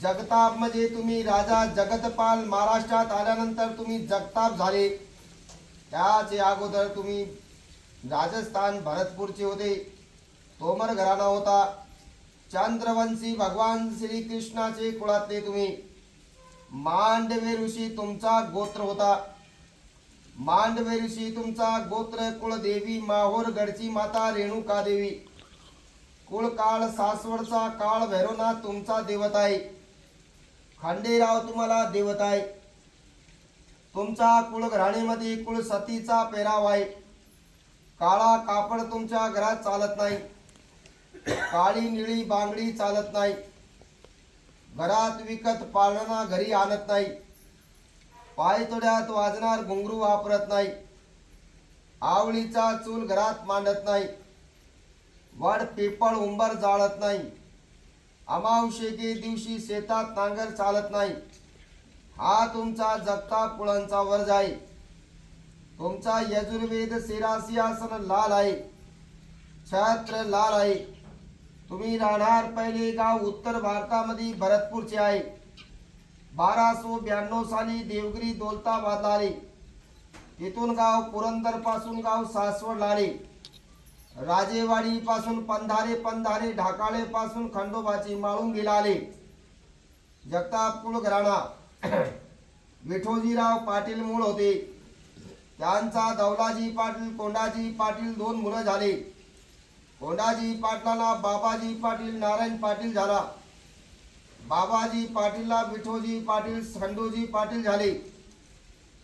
जगताप म्हणजे तुम्ही राजा जगतपाल महाराष्ट्रात आल्यानंतर तुम्ही जगताप झाले। त्याचे अगोदर तुम्ही राजस्थान भरतपूरचे होते। तोमर घराणा होता। चंद्रवंशी भगवान श्री कृष्णाचे कुळातले तुम्ही। मांडवे ऋषी तुमचा गोत्र होता। मांडवे ऋषी तुमचा गोत्र कुळदेवी माहोर गडची माता रेणुका देवी। कुळ काळ सासवडचा काळ भैरवनाथ तुमचा देवत आहे। खंडेराव तुम्हाला देवत आहे। तुमच्या कुळ घराणीमध्ये कुळ सतीचा पेराव आहे। काळा कापड तुमच्या घरात चालत नाही। काळी निळी बांगडी चालत नाही। घरात विकत पाळणा घरी आणत नाही। पायतोड्यात वाजणार घुंगरू वापरत नाही। आवळीचा चूल घरात मांडत नाही। वड पेपळ उंबर जाळत नाही। अमावस्येच्या दिवशी शेतात नांगर चालत नाही। हा तुमचा जगताप कुळांचा वर्ज आहे। तुमचा यजुर्वेद शिरासिंहासन लाल आहे। छत्र लाल आहे। तुम्ही राहणार पहिले गाव उत्तर भारतामध्ये भरतपूरचे आहे। 1292 साली देवगिरी दौलताबादला आले। तिथून गाव पुरंदर पासून गाव सासवडला आले। राजेवाडी पासून पंधारे ढाकाळे पासून खंडोबाची माळुंगीला आले। जगताप कुळ घराणा विठोजीराव पाटील मूळ होते। त्यांचा दौलाजी पाटील कोंडाजी पाटील 2 मुलं झाले। कोंडाजी पाटलाला बाबाजी पाटील नारायण पाटील झाला। बाबाजी पाटीलला विठोजी पाटील खंडोजी पाटील झाले।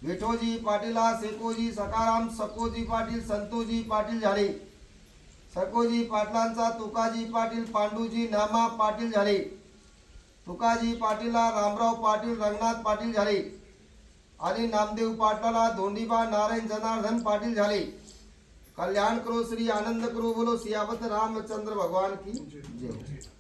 विठोजी पाटीलला सेकोजी सकाराम सकोजी पाटील संतोजी पाटील झाले। सकोजी पाटलांचा तुकाजी पाटील पांडुजी नामा पाटील झाले। तुकाजी पाटीलला रामराव पाटील रंगनाथ पाटील झाले आणि नामदेव पाटलाला धोंडीबा नारायण जनार्दन पाटील झाले। कल्याण करो श्री आनंद करो बोलो सियावत रामचंद्र भगवान की जय।